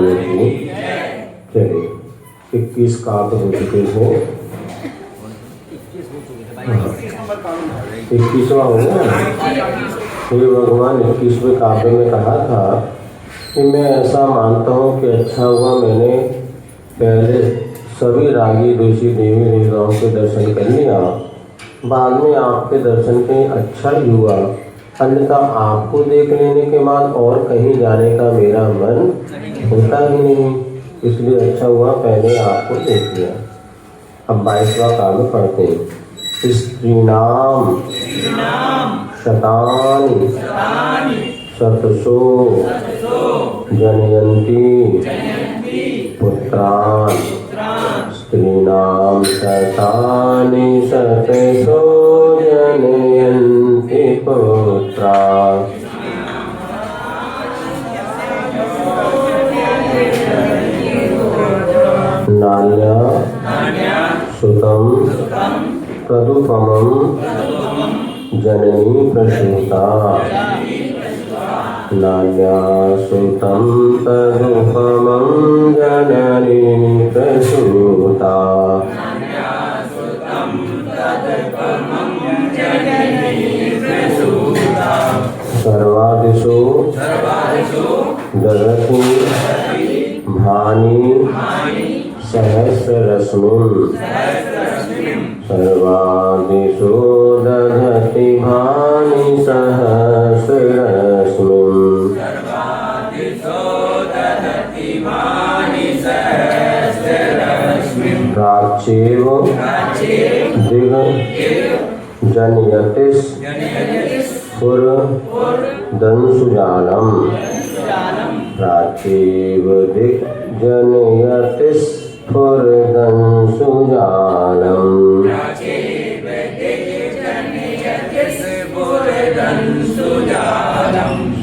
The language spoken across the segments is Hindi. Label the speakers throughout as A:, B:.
A: भगवान की। चलिए 21 काव्य हो चुके हैं। 21वां हो गया। श्री भगवान 21वें काव्य में कहा था कि मैं ऐसा मानता हूँ कि अच्छा हुआ मैंने पहले सभी रागी ऋषि देवी देवताओं के दर्शन कर लिया, बाद में आपके दर्शन के अच्छा ही हुआ, अन्यथा आपको देख लेने के बाद और कहीं जाने का मेरा मन होता ही नहीं, इसलिए अच्छा हुआ पहले आपको देख लिया। अब 22वां काव्य पढ़ते हैं। स्त्रीणाम शतानि शतसो जनयन्ति पुत्रान् स्त्रीणां शतानि शतसो जनयन्ति पुत्रान्। नान्या सुतं तदुपमं जननी प्रसूता। नान्या सुतं तदुपमं जननी प्रसूता। सर्वादिषु ददति भानि सहस्ररश्मिं। सर्वादिषु दधति भानि सहस्ररश्मिं। प्राच्येव दिग् जनयतिस् फुरदंशुजालं। प्राच्येव दिग् जनयतिस् फुरदंशुजालं।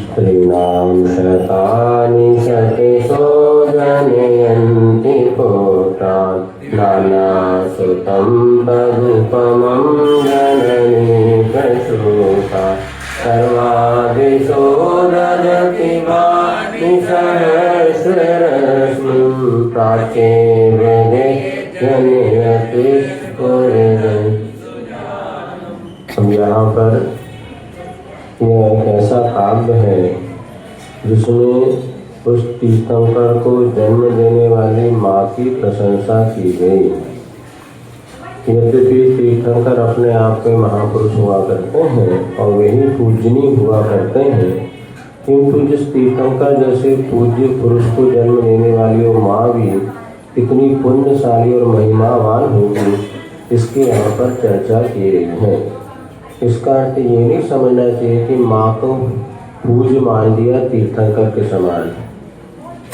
A: स्त्रीणां शतानि शतसो जनयन्ति पुत्रान्। नाना सुतं तदुपमं जननी प्रसूता। सर्वादिषु ददति भानि सहस्ररश्मिं। प्राच्येव जनयति फुरदंशुजालम्। अब यहाँ पर यह एक ऐसा काव्य है जिसमें उस तीर्थंकर को जन्म देने वाली माँ की प्रशंसा की गई। यद्यपि तीर्थंकर अपने आप में महापुरुष हुआ करते हैं और वही पूजनीय हुआ करते हैं, किंतु जिस तीर्थंकर जैसे पूज्य पुरुष को जन्म देने वाली वो माँ भी कितनी पुण्यशाली और महिमावान होगी, इसकी यहाँ पर चर्चा की गई है। इसका अर्थ ये नहीं समझना चाहिए कि माँ को पूज्य मान दिया तीर्थंकर के समान।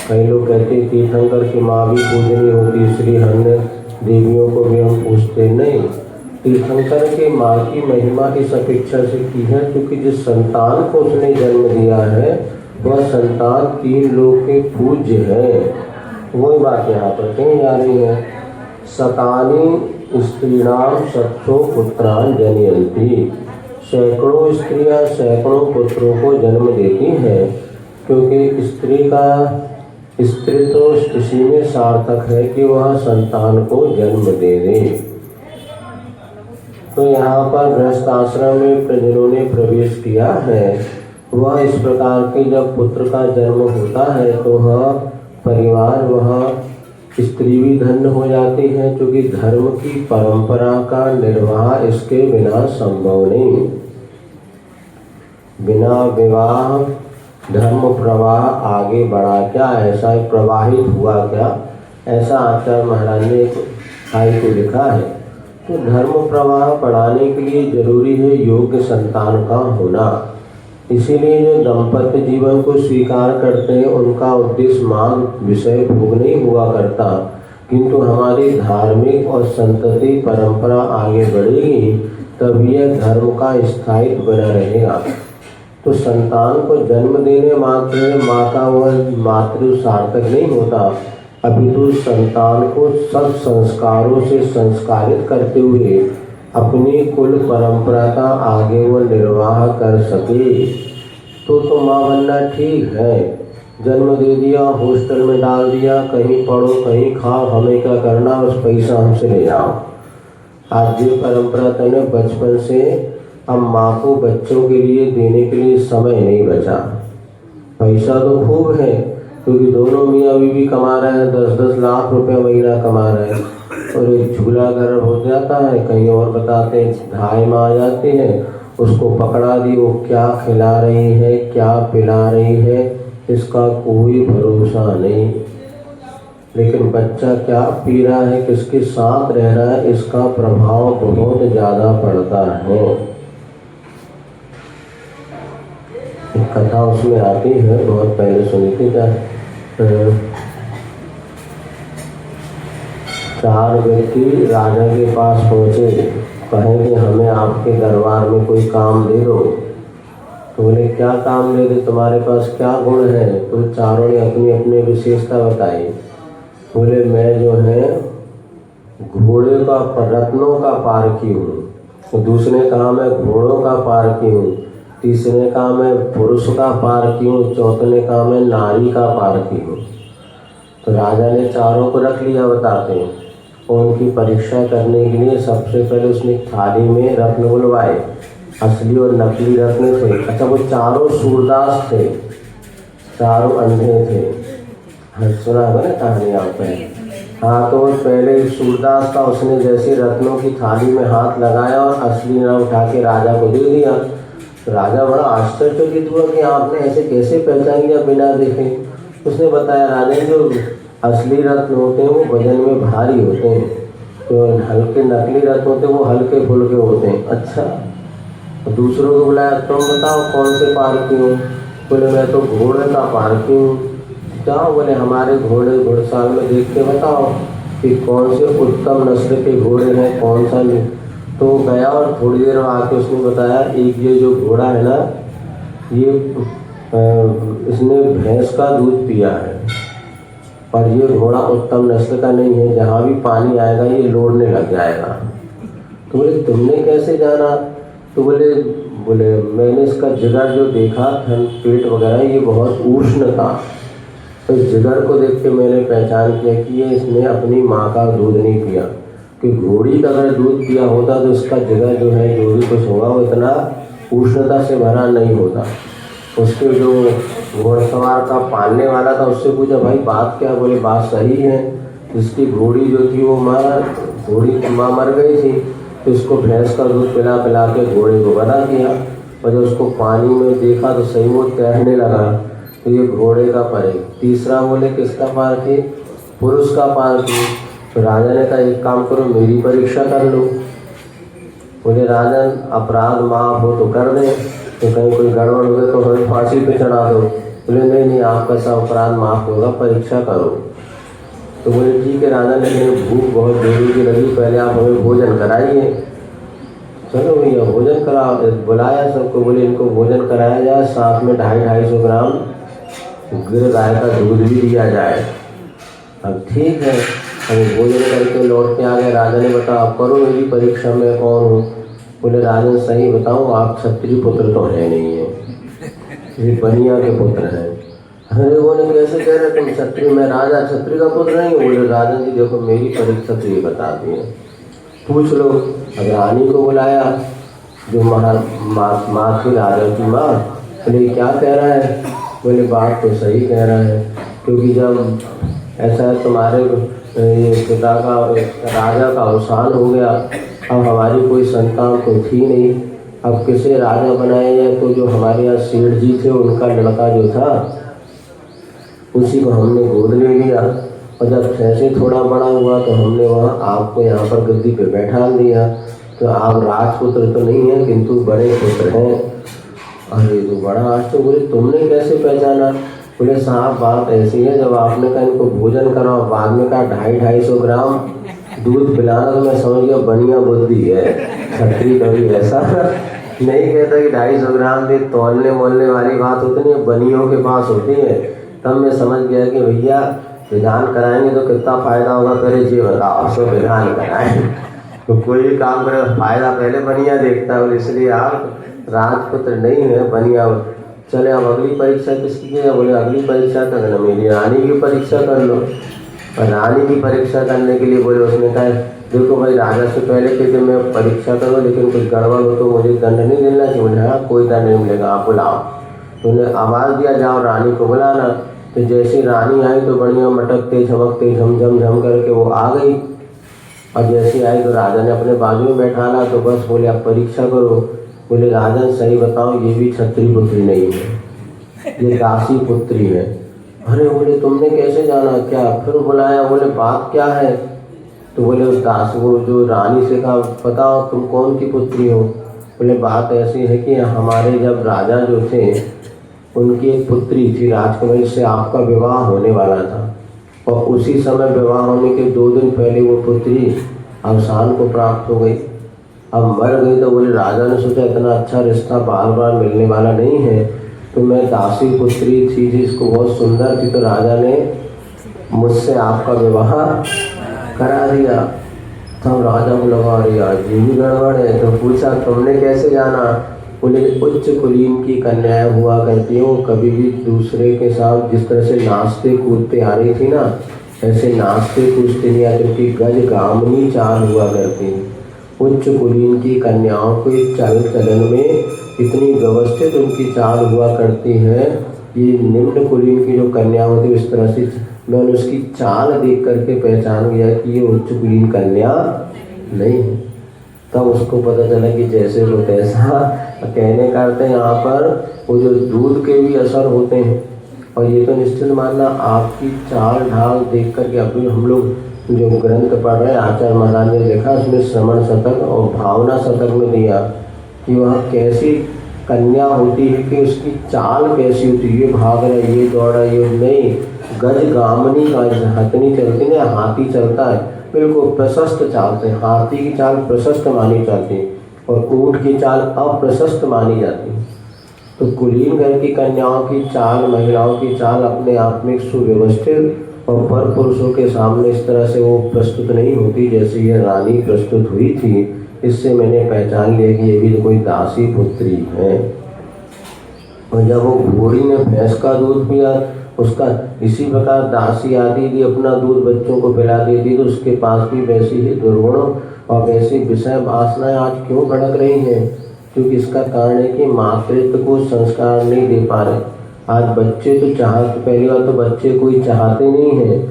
A: कई लोग कहते हैं तीर्थंकर की माँ भी पूजनीय होती, इसलिए अन्य देवियों को भी हम पूजते नहीं। तीर्थंकर के माँ की महिमा इस अपेक्षा से की है क्योंकि जिस संतान को उसने जन्म दिया है वह संतान 3 लोक के पूज्य है। वही बात यहाँ पर कही जा रही है। शतानि स्त्रीणाम शतसो पुत्रान् जनयन्ति। सैकड़ों स्त्रियां सैकड़ों पुत्रों को जन्म देती हैं, क्योंकि स्त्री का स्त्रीत्व इसी में सार्थक है कि वह संतान को जन्म दे दे। तो यहाँ पर गृहस्थ आश्रम में प्रजनों ने प्रवेश किया है, वह इस प्रकार के जब पुत्र का जन्म होता है तो वह परिवार वह स्त्री भी धन्य हो जाती है, क्योंकि धर्म की परंपरा का निर्वाह इसके बिना संभव नहीं। बिना विवाह धर्म प्रवाह आगे बढ़ा क्या, ऐसा प्रवाहित हुआ क्या, ऐसा आचार्य महाराज ने हाई को लिखा है। तो धर्म प्रवाह बढ़ाने के लिए जरूरी है योग्य संतान का होना। इसीलिए जो दंपत्य जीवन को स्वीकार करते हैं उनका उद्देश्य मांग विषय भोग नहीं हुआ करता, किंतु हमारी धार्मिक और संतति परंपरा आगे बढ़ेगी तब यह धर्म का स्थायित्व बना रहेगा। तो संतान को जन्म देने मात्र माँ का वह मातृ सार्थक नहीं होता, अपितु संतान को सब संस्कारों से संस्कारित करते हुए अपनी कुल परंपरा का आगे वो निर्वाह कर सके तो माँ बनना ठीक है, जन्म दे दिया, हॉस्टल में डाल दिया, कहीं पढ़ो कहीं खाओ, हमें क्या करना, बस पैसा हमसे ले जाओ। आज ये परंपरा तने बचपन से अब माँ को बच्चों के लिए देने के लिए समय नहीं बचा। पैसा तो खूब है क्योंकि दोनों मियाँ बीवी कमा रहे हैं, 10-10 लाख रुपए महीना कमा रहे हैं, और एक झूला घर हो जाता है, कहीं और बताते हैं ढाई माँ आ जाती है, उसको पकड़ा दी, वो क्या खिला रही है क्या पिला रही है इसका कोई भरोसा नहीं। लेकिन बच्चा क्या पी रहा है, किसके साथ रह रहा है, इसका प्रभाव बहुत ज़्यादा पड़ता है। एक कथा उसमें आती है, बहुत पहले सुनी थी, क्या 4 व्यक्ति राजा के पास पहुँचे, कहें कि हमें आपके दरबार में कोई काम दे दो। तो बोले क्या काम दे दे, तुम्हारे पास क्या गुण है? तो चारों ने अपनी अपनी विशेषता बताई। बोले मैं जो है घोड़े का रत्नों का पारखी हूँ, तो दूसरे ने कहा मैं घोड़ों का पारखी हूँ, तीसरे ने कहा मैं पुरुष का पारखी हूँ, चौथे ने कहा मैं नारी का पारखी हूँ। तो राजा ने चारों को रख लिया बताते हैं, और उनकी परीक्षा करने के लिए सबसे पहले उसने थाली में रत्न बुलवाए, असली और नकली रत्न थे। अच्छा, वो चारों सूरदास थे, चारों अंधे थे। हाँ, सुना होगा ना कहानी आपने। हाँ, तो पहले सूरदास था, उसने जैसे रत्नों की थाली में हाथ लगाया और असली न उठा के राजा को दे दिया। तो राजा बड़ा आश्चर्यचकित हुआ कि आपने ऐसे कैसे पहचान लिया बिना देखे। उसने बताया राजा जो असली रत्न होते हैं वो वजन में भारी होते हैं, तो हल्के नकली रत्न होते हैं वो हल्के फुल्के होते हैं। अच्छा, तो दूसरों को बुलाया, तुम बताओ कौन से पारखी हो? बोले मैं तो घोड़े का पारखी हूँ। जाओ, बोले हमारे घोड़े घुड़साल में देख के बताओ कि कौन से उत्तम नस्ल के घोड़े हैं, कौन सा नहीं। तो गया और थोड़ी देर में आके उसने बताया एक ये जो घोड़ा है ना, ये इसने भैंस का दूध पिया है, पर ये घोड़ा उत्तम नस्ल का नहीं है, जहाँ भी पानी आएगा ये लोड़ने लग जाएगा। तो बोले तुमने कैसे जाना? तो बोले मैंने इसका जिगर जो देखा, पेट वगैरह ये बहुत उष्ण था, तो इस जिगर को देख के मैंने पहचान किया कि ये इसने अपनी माँ का दूध नहीं पिया, कि घोड़ी का अगर दूध पिया होता तो उसका जिगर जो है जो भी कुछ होगा वो इतना उष्णता से भरा नहीं होता। उसके जो घोड़सवार का पालने वाला था उससे पूछा भाई बात क्या? बोले बात सही है, जिसकी घोड़ी जो थी वो घोड़ी की माँ मर गई थी, तो उसको भैंस का दूध पिला पिला के घोड़े को बना दिया, और जब उसको पानी में देखा तो सही वो तैरने लगा। तो ये घोड़े का पर है। तीसरा बोले किसका पारखी? पुरुष का पारखी। तो राजा ने कहा एक काम करो, मेरी परीक्षा कर लो। बोले राजन अपराध माफ हो तो कर दें, तो कहीं कोई गड़बड़ हो गए तो हमें फांसी पे चढ़ा दो। बोले नहीं, आपका सब अपराध माफ होगा, परीक्षा करो। तो बोले ठीक है राजा, लेकिन भूख बहुत जोरों की लगी, पहले आप हमें भोजन कराइए। चलो भैया भोजन करा, बुलाया सबको, बोले इनको भोजन कराया जाए, साथ में 250-250 ग्राम गिर गाय का दूध भी दिया जाए। अब ठीक है, हम भोजन करके लौट के आ गए। राजा ने बताया आप करो मेरी परीक्षा, में कौन हूँ? बोले राजन सही बताऊँ, आप क्षत्रिय पुत्र तो है नहीं है, ये बनिया के पुत्र हैं। अरे बोले कैसे कह रहे तुम क्षत्रिय? मैं राजा क्षत्रिय का पुत्र नहीं हूँ। बोले राजन जी देखो मेरी परीक्षा तो ये बताती है, पूछ लो। अब रानी को बुलाया, जो माँ थी राजा की माँ। बोले क्या कह रहा है? बोले बात तो सही कह रहा है, क्योंकि जब ऐसा है तुम्हारे ये पिता का राजा का अवसान हो गया, अब हमारी कोई संतान तो थी नहीं, अब किसे राजा बनाया जाए? तो जो हमारे यहाँ सेठ जी थे उनका लड़का जो था उसी को हमने गोद ले लिया, और जब ऐसे थोड़ा बड़ा हुआ तो हमने वहाँ आपको यहाँ पर गद्दी पे बैठा दिया। तो आप राजपुत्र तो नहीं है किंतु बड़े पुत्र हैं। अरे तो बड़ा आश्चर्य। बोले तुमने कैसे पहचाना? बोले साहब बात ऐसी है, जब आपने कहा इनको भोजन कराओ, बाद में कहा 250-250 ग्राम दूध पिलाना, तो मैं समझ गया बनिया बुद्धि है। क्षत्रिय कभी ऐसा नहीं कहता कि 250 ग्राम दे, तोलने मोलने वाली बात होती नहीं, बनियों के पास होती है। तब मैं समझ गया कि भैया विधान कराएंगे तो कितना फायदा होगा, पहले ये बताओ सो विधान कराएं। तो कोई भी काम करे फायदा पहले बनिया देखता है, और इसलिए आप राजपुत्र नहीं है, बनिया चले अब अगली परीक्षा किसकी है? बोले अगली परीक्षा करना मेरी रानी की परीक्षा कर लो। और रानी की परीक्षा करने के लिए बोले, उसने कहा देखो भाई, राजा से पहले कहते मैं परीक्षा करूँ, लेकिन कुछ गड़बड़ हो तो मुझे दंड नहीं मिलना चाहिए। बोले हाँ कोई दंड नहीं मिलेगा, आप बुलाओ। तो उन्हें आवाज़ दिया जाओ रानी को बुलाना। तो जैसे रानी आई तो बढ़िया मटकते झमकते झम झम झम करके वो आ गई। और जैसे आई तो राजा ने अपने बाजू में बैठाना, तो बस बोले आप परीक्षा करो। बोले राजन सही बताओ, ये भी क्षत्रिय पुत्री नहीं है, ये दासी पुत्री है। अरे बोले तुमने कैसे जाना? क्या फिर बुलाया? बोले बात क्या है? तो बोले उस दास वो जो रानी से कहा बताओ तुम कौन की पुत्री हो? बोले बात ऐसी है कि हमारे जब राजा जो थे उनकी एक पुत्री थी राजकुमारी से आपका विवाह होने वाला था, और उसी समय विवाह होने के 2 दिन पहले वो पुत्री अवसान को प्राप्त हो गई। अब मर गई। तो बोले राजा ने सोचा इतना अच्छा रिश्ता बार बार मिलने वाला नहीं है, तो मैं दासी पुत्री थी जिसको बहुत सुंदर थी, तो राजा ने मुझसे आपका विवाह करा दिया। तब राजा को लगा अरे यार ये भी गड़बड़ है। तो पूछा तुमने कैसे जाना? बोले उच्च कुलीन की कन्याएं हुआ करती हूँ, कभी भी दूसरे के साथ जिस तरह से नाचते कूदते आ रही थी ना, ऐसे नाचते कूदते नहीं आती थी, गज गामनी चाल हुआ करती। उच्च कुलीन की कन्याओं के चाल चलन में इतनी व्यवस्थित उनकी चाल हुआ करती है, ये निम्न कुलीन की जो कन्या होती है इस तरह से मैंने उसकी चाल देख करके पहचान गया कि ये उच्च कुलीन कन्या नहीं है। तब उसको पता चला कि जैसे वो तैसा। कहने का अर्थ है यहाँ पर वो जो दूध के भी असर होते हैं, और ये तो निश्चित मानना आपकी चाल ढाल देख करके। अभी हम लोग जो ग्रंथ पढ़ रहे हैं आचार्य महाराज ने लिखा, उसमें श्रवण शतक और भावना शतक में दिया कि वह कैसी कन्या होती है, कि उसकी चाल कैसी होती है, ये भाग रहा है, ये दौड़ रहा है, ये नहीं। गज गामनी का हथनी चलती है, हाथी चलता है बिल्कुल प्रशस्त चालते हैं। हाथी की चाल प्रशस्त मानी जाती है और ऊँट की चाल अप्रशस्त मानी जाती है। तो कुलीन घर की कन्याओं की चाल, महिलाओं की चाल अपने आप में सुव्यवस्थित और पर पुरुषों के सामने इस तरह से वो प्रस्तुत नहीं होती जैसे ये रानी प्रस्तुत हुई थी। इससे मैंने पहचान लिया कि ये भी तो कोई दासी पुत्री है। और जब वो बूढ़ी ने भैंस का दूध पिया, उसका इसी प्रकार दासी आदि भी अपना दूध बच्चों को पिला देती, तो उसके पास भी वैसी ही दुर्गुण और वैसी विषय वासनाएं आज क्यों भड़क रही हैं? क्योंकि इसका कारण है कि मातृत्व को संस्कार नहीं दे पा रहे। आज बच्चे तो चाहते, पहली बार तो बच्चे कोई चाहते नहीं हैं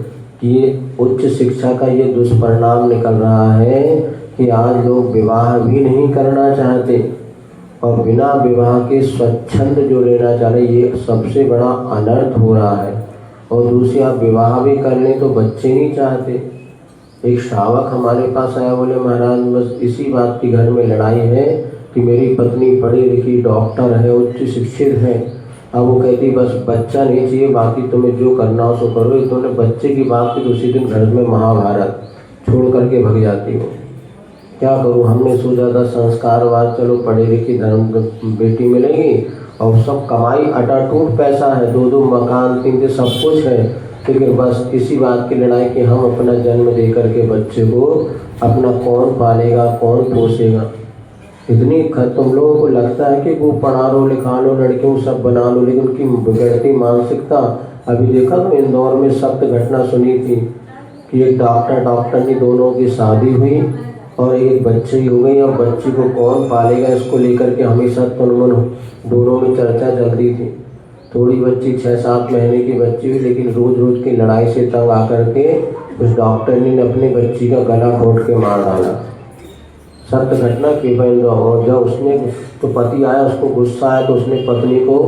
A: कि ये उच्च शिक्षा का ये दुष्परिणाम निकल रहा है कि आज लोग विवाह भी नहीं करना चाहते, और बिना विवाह के स्वच्छंद जो लेना चाह रहे, ये सबसे बड़ा अनर्थ हो रहा है। और दूसरी आप विवाह भी कर लें तो बच्चे नहीं चाहते। एक श्रावक हमारे पास आया, बोले महाराज बस इसी बात की घर में लड़ाई है कि मेरी पत्नी पढ़ी लिखी डॉक्टर है, उच्च शिक्षित है। अब वो कहती बस बच्चा नहीं चाहिए, बाकी तुम्हें जो करना हो सो करो। ये तुमने बच्चे की बात की तो उसी दिन घर में महाभारत छोड़ करके भग जाती हो। क्या करूँ, हमने सोचा था संस्कारवाद, चलो पढ़ी लिखी धर्म बेटी मिलेगी, और सब कमाई अटाटूट पैसा है, 2-2 मकान 3 सब कुछ है, लेकिन बस इसी बात की लड़ाई कि हम अपना जन्म दे करके बच्चे को अपना कौन पालेगा, कौन पोसेगा। इतनी तुम लोगों को लगता है कि वो पढ़ा लो लिखा लो लड़कियों सब बना लो, लेकिन उनकी बिगड़ती मानसिकता। अभी देखा तो इंदौर में सख्त घटना सुनी थी कि एक डॉक्टरनी दोनों की शादी हुई और एक बच्ची हो गई, और बच्ची को कौन पालेगा इसको लेकर के हमेशा तुलमुल दोनों में चर्चा चलती थी। थोड़ी बच्ची 6-7 महीने की बच्ची हुई, लेकिन रोज रोज की लड़ाई से तंग आकर के उस डॉक्टरनी ने अपनी बच्ची का गला घोट के मार डाला। सत्य घटना केवल। और जब उसने तो पति आया, उसको गुस्सा आया तो उसने पत्नी को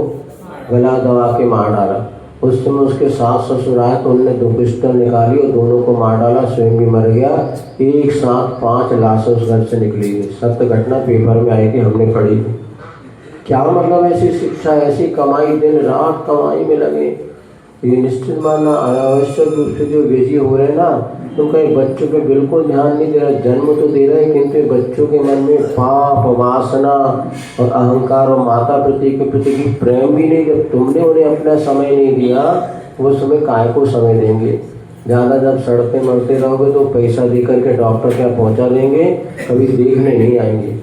A: गला दबा के मार डाला। उस समय उसके सास ससुर आए तो उन्होंने 2 पिस्टल निकाली और दोनों को मार डाला, स्वयं भी मर गया। एक साथ 5 लाशें उस घर से निकली गई। सत्य घटना पेपर में आई थी, हमने पढ़ी थी। क्या मतलब ऐसी शिक्षा, ऐसी कमाई, दिन रात कमाई में लगे। ये निश्चित मानना अनावश्यक रूप से जो बेजी हो रहे हैं ना, तो कई बच्चों पे बिल्कुल ध्यान नहीं दे रहा। जन्म तो दे रहे हैं, किंतु बच्चों के मन में पाप वासना और अहंकार और माता प्रति के प्रति की प्रेम भी नहीं। जब तुमने उन्हें अपना समय नहीं दिया, वो समय काय को समय देंगे। ज़्यादा जब सड़ते मरते रहोगे तो पैसा दे करके डॉक्टर क्या पहुंचा देंगे, कभी देखने नहीं आएंगे।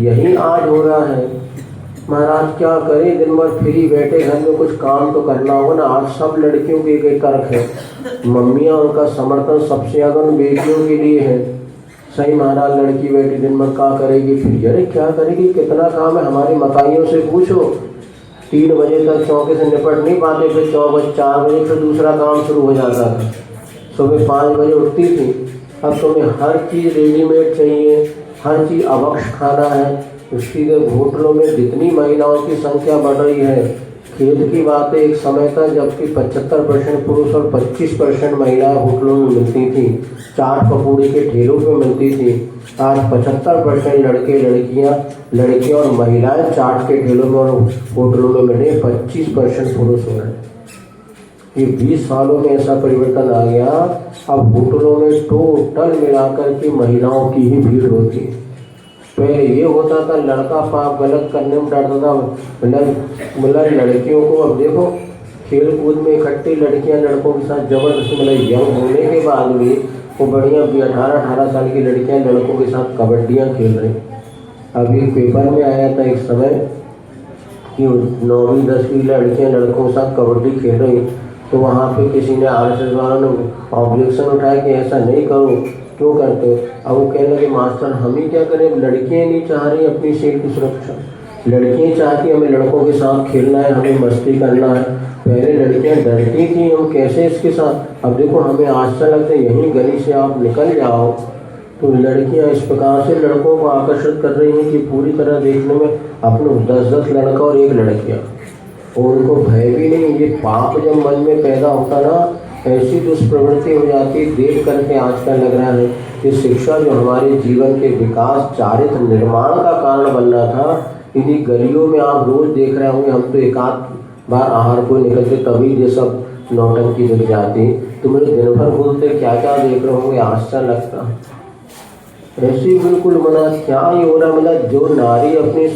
A: यही आज हो रहा है। महाराज क्या करें, दिन भर फ्री बैठे, घर में कुछ काम तो करना होगा ना। आज सब लड़कियों के एक तर्क है, मम्मियाँ उनका समर्थन सबसे ज़्यादा उन बेटियों के लिए है। सही महाराज, लड़की बेटी दिन भर क्या करेगी, फिर अरे क्या करेगी, कितना काम है। हमारी मकाइयों से पूछो, 3 बजे तक चौके से निपट नहीं पाते, फिर 4 बजे फिर दूसरा काम शुरू हो जाता था। सुबह 5 बजे उठती थी। अब तुम्हें हर चीज़ रेडीमेड चाहिए, हर चीज़ अवक्ष खाना है। उसकी होटलों में जितनी महिलाओं की संख्या बढ़ रही है, खेद की बात है, एक समय था जबकि 75% पुरुष और 25% महिलाएं होटलों में मिलती थी, चाट पकौड़ी के ठेलों पे मिलती थी। आज 75% लड़कियां और महिलाएं चाट के ठेलों में और होटलों में मिले, 25% पुरुष हो रहे। ये 20 सालों में ऐसा परिवर्तन आ गया। अब होटलों में टोटल मिलाकर के महिलाओं की ही भीड़ होती है। पहले ये होता था लड़का पाप गलत करने में डरता था, मतलब लड़कियों को। अब देखो खेल कूद में इकट्ठी लड़कियां लड़कों के साथ जबरदस्ती, मतलब यंग होने के बाद भी वो बढ़िया 18 साल की लड़कियां लड़कों के साथ कबड्डियां खेल रही। अभी पेपर में आया था एक समय कि 9वीं 10वीं लड़कियां लड़कों के साथ कबड्डी खेल रही, तो वहाँ पे किसी ने RSS वालों ने ऑब्जेक्शन उठाया कि ऐसा नहीं करो, क्यों करते हो। अब वो कहने लगे मास्टर हम ही क्या करें, लड़कियाँ नहीं चाह रही अपनी सेहत की सुरक्षा, लड़कियाँ चाहती हमें लड़कों के साथ खेलना है, हमें मस्ती करना है। पहले लड़कियाँ डरती थी हम कैसे इसके साथ, अब देखो हमें आशा लगता है यहीं गली से आप निकल जाओ तो लड़कियाँ इस प्रकार से लड़कों को आकर्षित कर रही हैं कि पूरी तरह देखने में अपने 10-10 लड़का और 1 लड़कियाँ, और उनको भय भी नहीं। ये पाप जब मन में पैदा होता ना, ऐसी दुष्प्रवृत्ति हो जाती। देख करके आजकल लग रहा है कि शिक्षा जो हमारे जीवन के विकास चारित्र निर्माण का कारण बन रहा था, इन्हीं गलियों में आप रोज देख रहे होंगे। हम तो एक आध बार आहार को निकलते तभी ये सब नौटंकी दिख जाती, तो मेरे दिन भर बोलते क्या क्या देख रहे होंगे, आश्चर्य लगता। ऐसी बिल्कुल मना क्या ही हो रहा, मतलब जो नारी अपने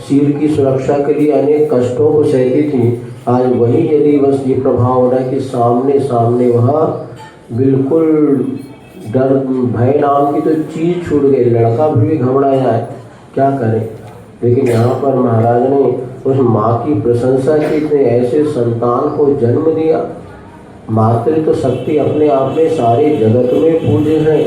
A: सिर की सुरक्षा के लिए अनेक कष्टों को सहती थी, आज वही यदि बस ये प्रभाव हो रहा है कि सामने सामने वहाँ बिल्कुल डर भय नाम की तो चीज़ छूट गई, लड़का भी घबरा जाए, क्या करें। लेकिन यहाँ पर महाराज ने उस माँ की प्रशंसा की, इतने ऐसे संतान को जन्म दिया। मातृत्व शक्ति अपने आप में सारे जगत में पूज्य है,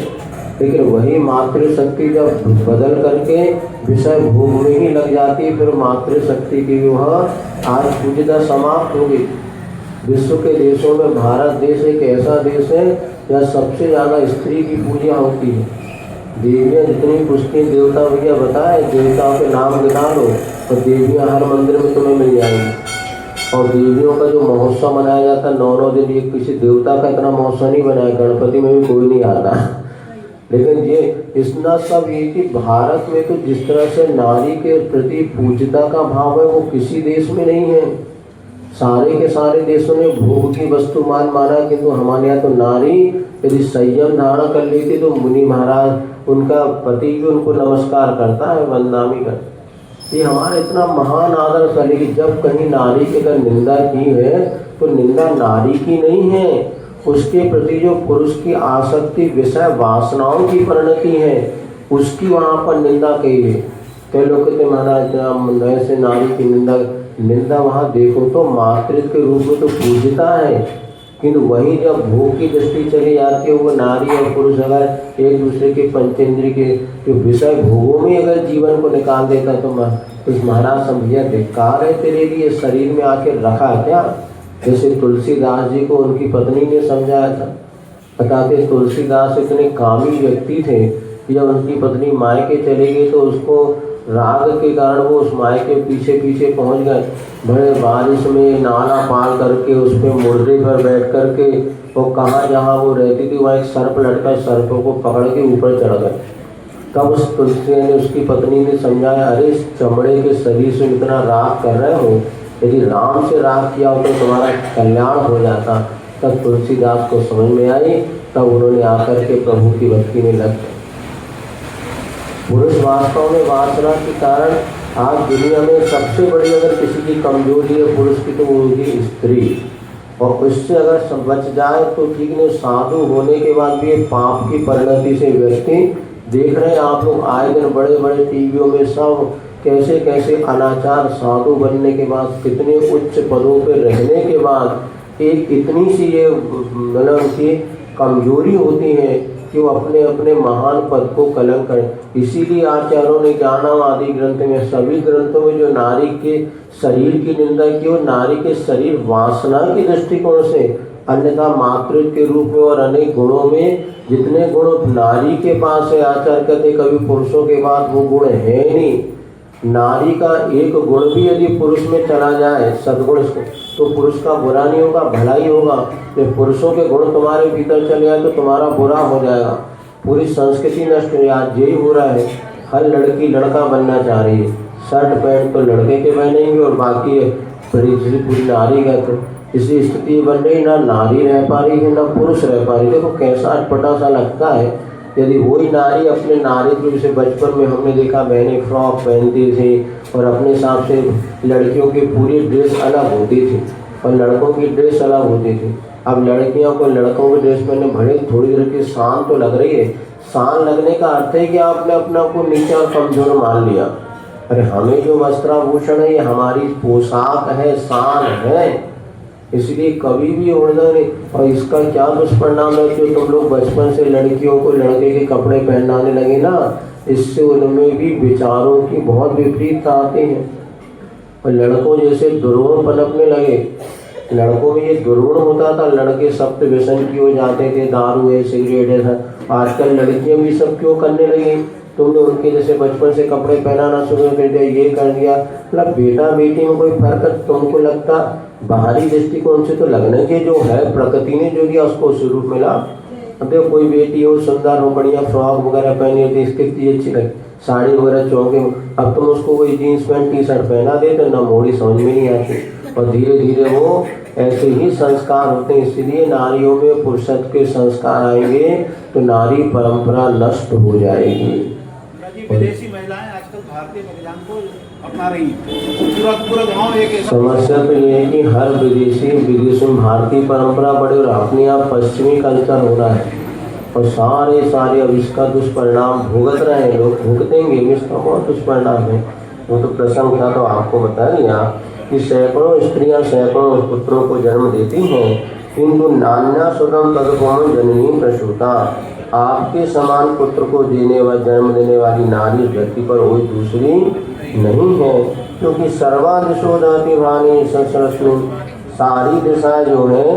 A: लेकिन वही मातृशक्ति जब बदल करके विषय भोग में ही लग जाती है, फिर मातृशक्ति की वह आज पूज्यता समाप्त हो गई। विश्व के देशों में भारत देश एक ऐसा देश है जहाँ सबसे ज़्यादा स्त्री की पूजा होती है। देवियाँ जितनी पूछती हैं, देवता भैया बताए, देवताओं के नाम गिना लो तो देवियाँ हर मंदिर में तुम्हें मिल जाएंगी। और देवियों का जो महोत्सव मनाया जाता है 9 दिन, ये किसी देवता का इतना महोत्सव नहीं बनाया, गणपति में भी कोई नहीं आता। लेकिन ये इतना सब ये कि भारत में तो जिस तरह से नारी के प्रति पूज्यता का भाव है वो किसी देश में नहीं है। सारे के सारे देशों ने भोग की वस्तु माना, किंतु हमारे यहाँ तो नारी यदि संयम धारण कर लेती तो मुनि महाराज उनका पति भी उनको नमस्कार करता है, वंदनामी करता। ये हमारा इतना महान आदर्श है। लेकिन जब कहीं नारी की अगर निंदा की है तो निंदा नारी की नहीं है, उसके प्रति जो पुरुष की आसक्ति विषय वासनाओं की परिणति है उसकी वहाँ पर निंदा की है। कई लोग कहते महाराज ऐसे नारी की निंदा वहाँ देखो तो मातृत्व के रूप में तो पूज्यता है, किंतु वहीं जब भोग की दृष्टि चली जाती है, वो नारी और पुरुष अगर एक दूसरे के पंचेंद्रिय के जो विषय भोगों में अगर जीवन को निकाल देता तो उस महाराज समझिया बेकार है तेरे लिए, शरीर में आके रखा क्या। जैसे तुलसीदास जी को उनकी पत्नी ने समझाया था, बताते तुलसीदास इतने कामी व्यक्ति थे, जब उनकी पत्नी मायके चली गई तो उसको राग के कारण वो उस मायके पीछे पीछे पहुंच गए। बड़े बारिश में नाला पार करके उस पर मुर्दे पर बैठ करके वो कहाँ जहाँ वो रहती थी वहाँ एक सर्प लटका, सर्पों को पकड़ के ऊपर चढ़ गए। तब उस तुलसी ने उसकी पत्नी ने समझाया, अरे इस चमड़े के शरीर से इतना राग कर रहे हो, यदि राम से राग किया हो तो तुम्हारा कल्याण हो जाता। तब तुलसीदास को समझ में आई, तब उन्होंने आकर के प्रभु की भक्ति में लग गए। पुरुष वास्तव में वासना के कारण आज दुनिया में सबसे बड़ी अगर किसी की कमजोरी है पुरुष की तो वो होगी स्त्री, और उससे अगर सब बच जाए तो ठीक नहीं। साधु होने के बाद भी ये पाप की परिणति से व्यक्ति देख रहे हैं आप लोग आए दिन बड़े बड़े टीवियों में सब कैसे कैसे अनाचार साधु बनने के बाद, कितने उच्च पदों पर रहने के बाद एक इतनी सी ये मतलब की कमजोरी होती है कि वो अपने अपने महान पद को कलंक करें। इसीलिए आचार्यों ने ज्ञानम आदि ग्रंथ में, सभी ग्रंथों में जो नारी के शरीर की निंदा की, वो नारी के शरीर वासना के दृष्टिकोण से, अन्यथा मातृत्व के रूप में और अनेक गुणों में जितने गुण नारी के पास है, आचार्य कहते कभी पुरुषों के बाद वो गुण है नहीं। नारी का एक गुण भी यदि पुरुष में चला जाए, सद्गुण, तो पुरुष का बुरा नहीं होगा, भला ही होगा। जब पुरुषों के गुण तुम्हारे भीतर चले आए तो तुम्हारा बुरा हो जाएगा, पूरी संस्कृति नष्ट हो। आज यही हो रहा है, हर लड़की लड़का बनना चाह रही है, शर्ट पैंट तो लड़के के पहनेंगे और बाकी पूरी नारी का। तो इसी स्थिति बन रही, ना नारी रह पा रही है ना पुरुष रह पा रही। देखो कैसा अटपटा सा लगता है। यदि वही नारी अपने नारीत्व से, बचपन में हमने देखा बहनें फ्रॉक पहनती थी और अपने हिसाब से लड़कियों की पूरी ड्रेस अलग होती थी और लड़कों की ड्रेस अलग होती थी। अब लड़कियों को लड़कों की ड्रेस पहनने भले थोड़ी देर की शान तो लग रही है। शान लगने का अर्थ है कि आपने अपना को नीचा और कमजोर मान लिया। अरे हमें जो वस्त्राभूषण है ये हमारी पोशाक है, शान है, इसलिए कभी भी उड़ना नहीं। और इसका क्या दुष्परिणाम है कि तुम लोग बचपन से लड़कियों को लड़के के कपड़े पहनाने लगे ना, इससे उनमें भी विचारों की बहुत विपरीतता आती है और लड़कों जैसे दुर्गुण पनपने लगे। लड़कों में ये दुर्गुण होता था, लड़के सप्त व्यसन की हो जाते थे, दारू है, सिगरेट है। आजकल लड़कियां भी सब क्यों करने लगी? तुमने उनके जैसे बचपन से कपड़े पहनाना शुरू कर दिया, ये कर दिया। मतलब बेटा बेटी में कोई फर्क तुमको लगता? बाहरी दृष्टिकोण से तो लगना चाहिए जो है प्रकृति ने जो दिया उसको उस रूप मिला। अब देखो कोई बेटी हो, सुंदर हो, बढ़िया फ्रॉक वगैरह पहनी होती, इसकी अच्छी लगे, साड़ी वगैरह चौके। अब तुम उसको वही जीन्स पैंट टी शर्ट पहना दे तो ना मोड़ी समझ में नहीं आती और धीरे धीरे वो ऐसे ही संस्कार होते हैं। इसलिए नारियों में पुरुषत्व के संस्कार आएंगे तो नारी परंपरा नष्ट हो जाएगी।
B: विदेशी महिलाएं आजकल भारतीय विज्ञान को अपना रही हैं, पूरा गांव एक
A: समस्या तो ये है कि हर विदेश में भारतीय परंपरा बढ़े और अपने आप पश्चिमी कल्चर हो रहा है और सारे अब इसका दुष्परिणाम भुगत रहे हैं लोग, भुगतेंगे। इसका बहुत दुष्परिणाम है। वो तो प्रसंग था तो आपको बता दिया कि सैकड़ों स्त्रियां सैकड़ों पुत्रों को जन्म देती हैं, किंतु नान्या सुतम तदुपम जननी प्रसूता। आपके समान पुत्र को जन्म देने वाली नारी धरती पर कोई दूसरी नहीं है, क्योंकि सर्वा दिशो दहति वाणी सरस्वती। सारी दिशाएं जो है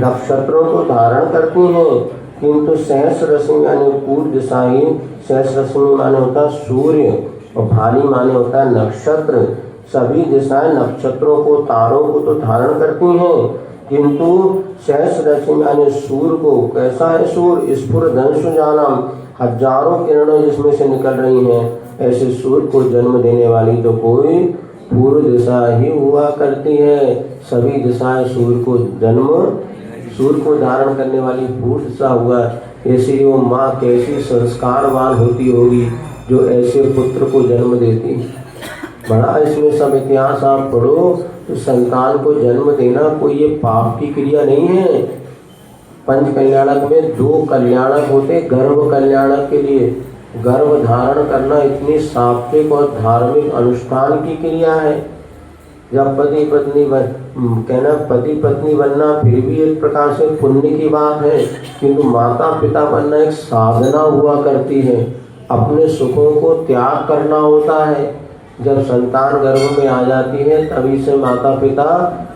A: नक्षत्रों को धारण करती हैं, किंतु सहस्र रश्मि यानी पूर्व दिशा ही, सहस्र रश्मि माने होता है सूर्य और भाली माने होता है नक्षत्र। सभी दिशाएं नक्षत्रों को, तारों को तो धारण करती हैं, किंतु सहस्र रश्मि यानी सूर्य को, कैसा है सूर्य? स्फुर धनुष जानम, हजारों किरणें जिसमें से निकल रही हैं, ऐसे सूर्य को जन्म देने वाली तो कोई पूर्व दिशा ही हुआ करती है। सभी दिशाएं सूर्य को धारण करने वाली पूर्व दिशा हुआ। ऐसी वो माँ कैसी संस्कारवान होती होगी जो ऐसे पुत्र को जन्म देती। बड़ा इसमें सब इतिहास आप पढ़ो तो संतान को जन्म देना कोई ये पाप की क्रिया नहीं है। पंच कल्याणक में 2 कल्याणक होते, गर्भ कल्याणक के लिए गर्भ धारण करना इतनी सात्विक और धार्मिक अनुष्ठान की क्रिया है। जब पति पत्नी बनना फिर भी एक प्रकार से पुण्य की बात है, किंतु माता पिता बनना एक साधना हुआ करती है। अपने सुखों को त्याग करना होता है। जब संतान गर्भ में आ जाती है तभी से माता पिता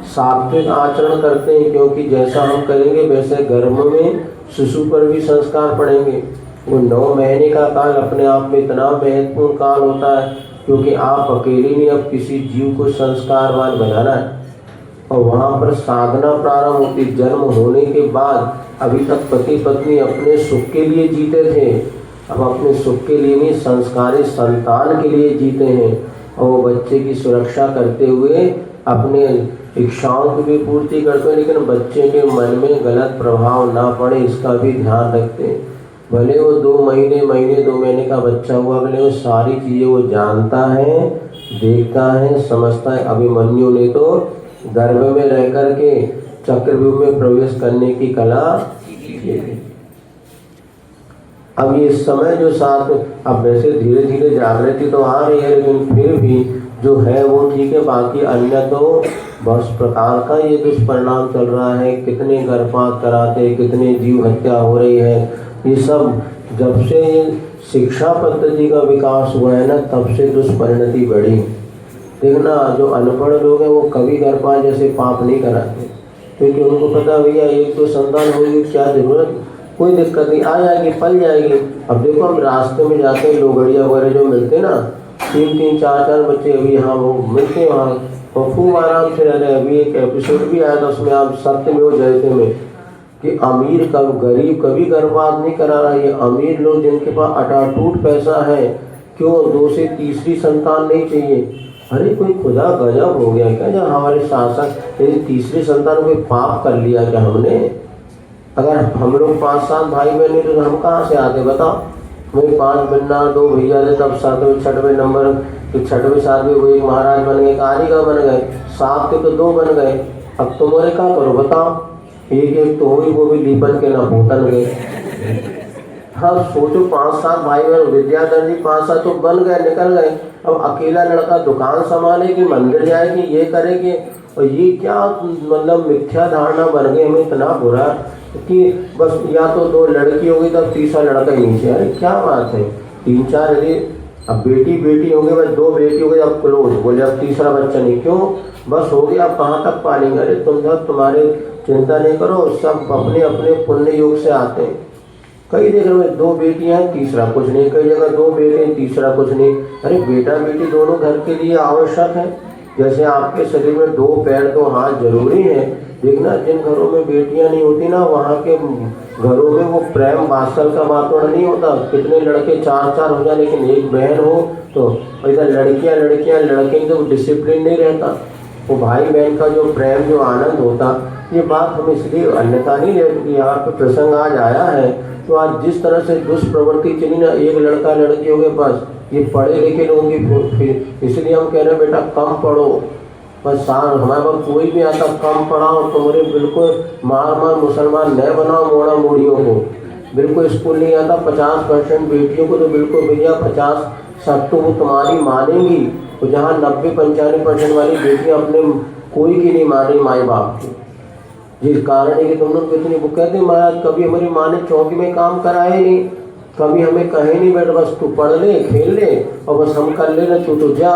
A: सात्विक आचरण करते हैं, क्योंकि जैसा हम करेंगे वैसे गर्भ में शिशु पर भी संस्कार पड़ेंगे। वो 9 महीने का काल अपने आप में इतना महत्वपूर्ण काल होता है, क्योंकि आप अकेले नहीं, अब किसी जीव को संस्कारवान बनाना है और वहाँ पर साधना प्रारंभ होती। जन्म होने के बाद अभी तक पति पत्नी अपने सुख के लिए जीते थे, अब अपने सुख के लिए नहीं, संस्कारी संतान के लिए जीते हैं और वो बच्चे की सुरक्षा करते हुए अपने इच्छाओं की भी पूर्ति करते हैं, लेकिन बच्चे के मन में गलत प्रभाव ना पड़े इसका भी ध्यान रखते हैं। भले वो 2 महीने का बच्चा हुआ, भले वो सारी चीज़ें वो जानता है, देखता है, समझता है। अभिमन्यु ने तो गर्भ में रह कर के चक्रव्यूह में प्रवेश करने की कला सीखी। अब ये समय जो साथ अब वैसे धीरे धीरे जागृति तो आ रही है, लेकिन फिर भी जो है वो ठीक है, बाकी अन्य तो बहुत प्रकार का ये दुष्परिणाम चल रहा है। कितने गर्भपात कराते, कितने जीव हत्या हो रही है। ये सब जब से शिक्षा पद्धति का विकास हुआ है ना, तब से दुष्परिणति बढ़ी। देखना जो अनपढ़ लोग हैं वो कभी गर्भपात जैसे पाप नहीं कराते, क्योंकि उनको पता भैया एक तो संतान होगी, क्या जरूरत, कोई दिक्कत नहीं, आ जाएगी, पल जाएगी। अब देखो हम रास्ते में जाते हैं, लोगड़िया वगैरह जो मिलते ना, 3-3, 4-4 बच्चे अभी यहाँ वो मिलते हैं वहाँ, और खूब आराम से रह रहे हैं। अभी एक एपिसोड भी आया था, उसमें आप सत्यमेव जयते में कि अमीर का गरीब कभी गर्भपात नहीं करा रहा। ये अमीर लोग जिनके पास अटाटूट पैसा है, क्यों 2 से तीसरी संतान नहीं चाहिए। अरे कोई खुदा गजब हो गया क्या, जब हमारे शासक यदि तीसरी संतान कोई पाप कर लिया क्या हमने? अगर हम लोग 5-7 भाई बहन हैं तो हम कहाँ से आते बताओ? वही 5 बन्ना 2 भैया थे, तब 7वें 6वें नंबर तो 6वें 7वें वो एक महाराज बन गए, कारीगर बन गए, 7 के तो 2 बन गए। अब तुम्हारे क्या करो बताओ? एक तो हुई, वो भी लीपन के ना भूतन गए। हाँ सोचो 5-7 भाई बहन, विद्याधर जी 5-7 तो बन गए, निकल गए। अब अकेला लड़का दुकान संभालेगी, मंदिर जाएगी, ये करेगी, और ये क्या मतलब मिथ्या धारणा बन गई हमें इतना बुरा कि बस या तो 2 लड़की होगी तब तीसरा लड़का ही नीचे। अरे क्या बात है, 3-4 यदि अब बेटी होंगे, बस 2 बेटी हो गई, अब क्लोज बोले, अब तीसरा बच्चा नहीं, क्यों बस हो गया, अब कहाँ तक पालेंगे? अरे तुम सब तुम्हारे चिंता नहीं करो, सब अपने अपने पुण्य योग से आते हैं। कई जगह में 2 बेटियां हैं, तीसरा कुछ नहीं, कई जगह 2 बेटे हैं, तीसरा कुछ नहीं। अरे बेटा बेटी दोनों घर के लिए आवश्यक है। जैसे आपके शरीर में 2 पैर 2 हाथ जरूरी है। देखना जिन घरों में बेटियां नहीं होती ना, वहाँ के घरों में वो प्रेम वात्सल का वातावरण नहीं होता। कितने लड़के 4-4 हो जाए, लेकिन एक बहन हो तो इधर लड़कियां लड़के तो डिसिप्लिन नहीं रहता। वो भाई बहन का जो प्रेम जो आनंद होता, ये बात हम इसलिए अन्यथा नहीं ले, क्योंकि यहाँ पे प्रसंग आज आया है। तो आज जिस तरह से दुष्प्रवृत्ति चली ना, एक लड़का लड़की हो गए, बस ये पढ़े लिखे लोगों की फिर, इसलिए हम कह रहे हैं बेटा कम पढ़ो, बस हमारे पास कोई भी आता कम पढ़ाओ, तुम्हारे बिल्कुल मार मुसलमान न बनाओ, मोड़ा मोड़ियों को बिल्कुल स्कूल नहीं आता। 50% बेटियों को तो बिल्कुल भैया 50 तो वो तुम्हारी मानेंगी, तो जहाँ 90-95% वाली बेटियाँ अपने कोई की नहीं माने माई बाप की। जिस कारण है कि तुम लोग इतनी वो कहते हैं महाराज कभी हमारी माँ ने चौकी में काम कराया ही नहीं, कभी हमें कहे नहीं बेटा बस तू पढ़ ले, खेल ले, और बस हम कर ले ना, तू तो जा।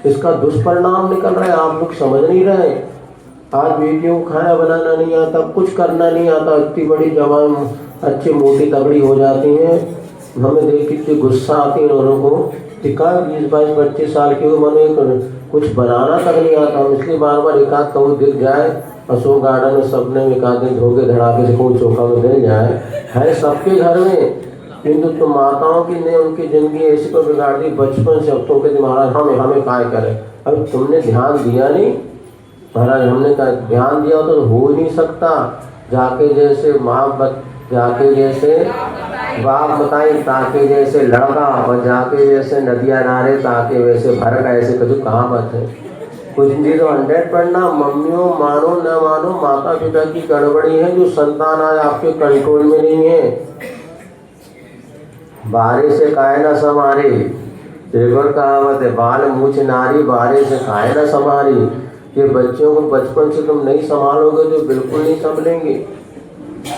A: इसका दुष्परिणाम निकल रहा है, आप लोग समझ नहीं रहे। आज बेटियों को खाना बनाना नहीं आता, कुछ करना नहीं आता, इतनी बड़ी जवान अच्छी मोटी तगड़ी हो जाती हैं। हमें देख के गुस्सा आती है लोगों को, टिका 20-22-25 साल की उम्र में कुछ बनाना तक नहीं आता। हम इसलिए बार बार एक आध कबूतर दिख जाए अशोक गार्डन में, सपने में एकाध दिन धोखे धड़ाके से कोई चौका में दे जाए, है सबके घर में। किंतु तो माताओं की ने उनकी ज़िंदगी ऐसी को बिगाड़ दी बचपन से। अब तो कहते महाराज हमें काय करें। अरे तुमने ध्यान दिया नहीं महाराज, हमने कहा ध्यान दिया तो हो ही नहीं सकता। जाके जैसे जाके जैसे बाप बताई ताके जैसे लड़का, और जाके जैसे नदिया नारे ताके वैसे भर का, ऐसे कभी कहाँ बात है। कुछ चीज़ 100 पढ़ना, मम्मियों मानो न मानो माता पिता की गड़बड़ी है, जो संतान आज आपके कंट्रोल में नहीं है। बारे से काहे न समारे, एक और कहावत है, बाल मूछ नारी बारे से काहे न समारी। ये बच्चों को बचपन से तुम नहीं संभालोगे तो बिल्कुल नहीं संभलेंगे,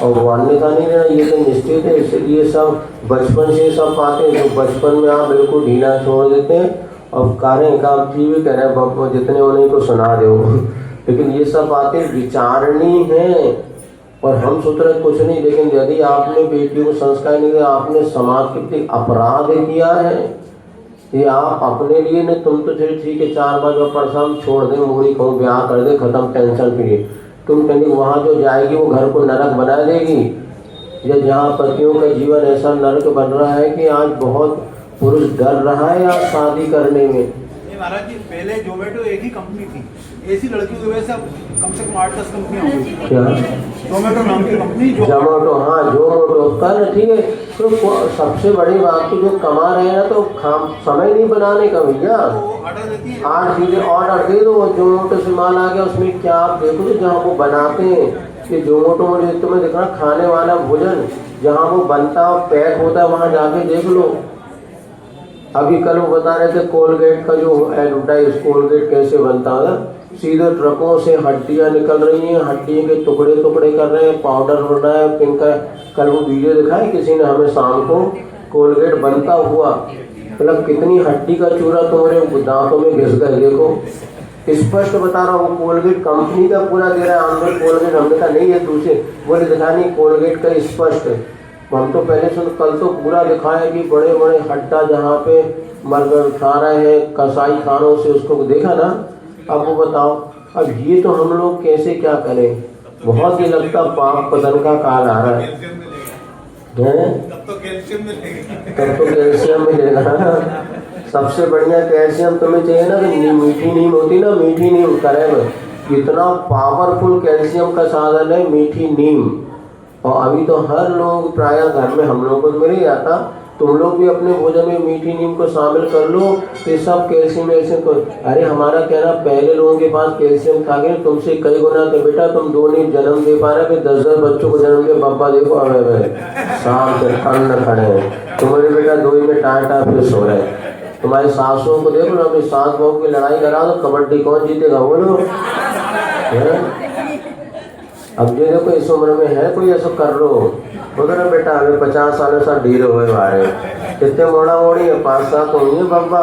A: और वो अन्यथा नहीं रहना, ये तो निश्चित है। इसलिए सब बचपन से सब पाते हैं, तो बचपन में आप बिल्कुल ढीला छोड़ देते हैं और कार्य का भी कह रहे हैं जितने उन्हीं को सुना दो। लेकिन ये सब बातें विचारणी हैं, और हम सोच रहे कुछ नहीं। लेकिन यदि आपने बेटियों को संस्कार नहीं दिया, आपने समाज के प्रति अपराध किया है। ये आप अपने लिए नहीं, तुम तो चलिए ठीक है 4 बार परेशान छोड़ दें, मूड़ी कहूँ ब्याह कर दे, खत्म, टेंशन फ्री। तुम कहेंगे वहाँ जो जाएगी वो घर को नरक बना देगी। या जहाँ पतियों का जीवन ऐसा नरक बन रहा है कि आज बहुत पुरुष डर रहा है आज शादी करने में।
B: महाराज जी पहले जोमेटो एक ही कंपनी थी, ऐसी लड़कियों की वजह से अब कम से कम 8-10 कंपनियां हो गई।
A: क्या
B: जोमेटो नाम की कंपनी,
A: जोमेटो, हाँ जोमेटो कर ठीक है। तो सबसे बड़ी बात तो जो कमा रहे हैं ना, तो समय नहीं बनाने का भैया,
B: ऑर्डर देती है
A: 8 चीजें ऑर्डर दे दो। जोमेटो से माल आ गया, उसमें क्या आप देखो तो जहाँ वो बनाते हैं ये जोमेटो में तुम्हें दिख रहा खाने वाला भोजन जहाँ वो बनता और पैक होता है वहाँ जाके देख लो। अभी कल वो बता रहे थे कोलगेट का जो एडवर्टाइज, कोलगेट कैसे बनता है, सीधे ट्रकों से हड्डियाँ निकल रही हैं, हड्डियों के टुकड़े टुकड़े कर रहे हैं, पाउडर हो रहा है इनका। कल वो वीडियो दिखाई किसी ने हमें शाम को, कोलगेट बनता हुआ, मतलब कितनी हड्डी का चूरा तुम्हारे दांतों में घिस गए। देखो स्पष्ट बता रहा हूँ, कोलगेट कंपनी का पूरा दे रहा है। हमने कोलगेट, हमने कहा नहीं है दूसरे, बोले दिखा नहीं कोलगेट का स्पष्ट। हम तो पहले सुन, कल तो पूरा दिखाया कि बड़े बड़े हड्डा जहाँ पे मरगर खा रहे हैं कसाई खानों से, उसको देखा ना। अब वो बताओ, अब ये तो हम लोग कैसे क्या करें। बहुत ही लगता पाप पतन का काल आ रहा है। तब तो कैल्शियम मिलेगा। सबसे बढ़िया कैल्शियम तुम्हें चाहिए ना, कि मीठी नीम होती ना, मीठी नीम करें, इतना पावरफुल कैल्शियम का साधन है मीठी नीम। और अभी तो हर लोग प्रायः घर में, हम लोगों को मिल ही जाता, तुम लोग भी अपने भोजन में मीठी नीम को शामिल कर लो, तो सब कैल्शियम ऐसे को। अरे हमारा कहना, पहले लोगों के पास कैल्शियम था कि तुमसे कई गुना, तो बेटा तुम 2 नहीं जन्म दे पा रहे, फिर 10-10 बच्चों को जन्म दे। बाबा देखो हमें शाम से ठंड खड़े हैं, तुम्हारे बेटा 2 ही में टाटा फिर सो रहे हैं। तुम्हारी सासों को देखो ना, अपनी सास बहू की लड़ाई करा दो, कबड्डी कौन जीतेगा बोलो। अब जो देखो इस उम्र में है कोई ऐसा कर लो, बोलो बेटा हमें 50 साल से ढीर हुए बारे। कितने मोड़ा मोड़ी है, 5-7 होंगी है बाबा।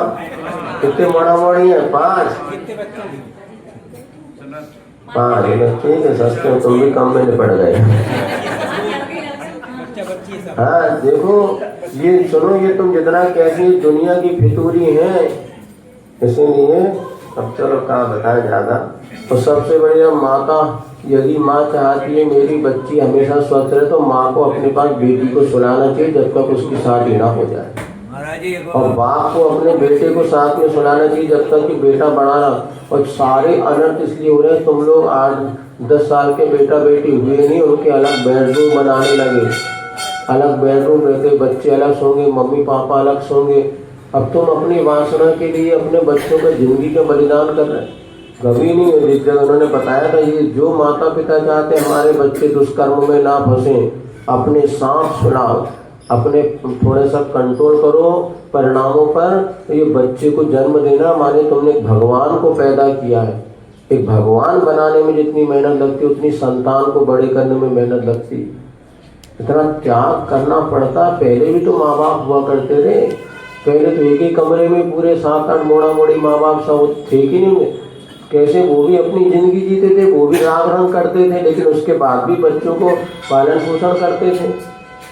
A: कितने मोड़ा मोड़ी है, 5 ठीक है, सस्ते में तुम भी कम में निपट गए। हाँ देखो, ये सुनो, ये तुम जितना कैसी दुनिया की फितूरी है, इसीलिए अब चलो कहाँ बताया ज़्यादा। और सबसे बढ़िया माता, यदि माँ चाहती है मेरी बच्ची हमेशा स्वस्थ रहे, तो माँ को अपने पास बेटी को सुलाना चाहिए जब तक उसकी शादी ना हो जाए। और बाप को अपने बेटे को साथ में सुलाना चाहिए जब तक कि बेटा बड़ा ना। और सारे अनर्थ इसलिए हो रहे हैं, तुम लोग 8-10 साल के बेटा बेटी हुए नहीं, उनके अलग बेडरूम बनाने लगे, अलग बेडरूम रहते, बच्चे अलग सोंगे, मम्मी पापा अलग सोंगे। अब तुम अपनी वासना के लिए अपने बच्चों का जिंदगी का बलिदान कर रहे हैं। कभी नहीं है, जिस जगह उन्होंने बताया था, ये जो माता पिता चाहते हैं हमारे बच्चे दुष्कर्म में ना फंसे, अपने सांस सुनाओ, अपने थोड़ा सा कंट्रोल करो परिणामों पर। ये बच्चे को जन्म देना माने तुमने एक भगवान को पैदा किया है। एक भगवान बनाने में जितनी मेहनत लगती है, उतनी संतान को बड़े करने में मेहनत लगती। इतना त्याग करना पड़ता। पहले भी तो माँ बाप हुआ करते थे, पहले तो एक ही कमरे में पूरे 7-8 मोड़ा मोड़ी माँ बाप सब थे कि नहीं। कैसे वो भी अपनी जिंदगी जीते थे, वो भी राग रंग करते थे, लेकिन उसके बाद भी बच्चों को पालन पोषण करते थे।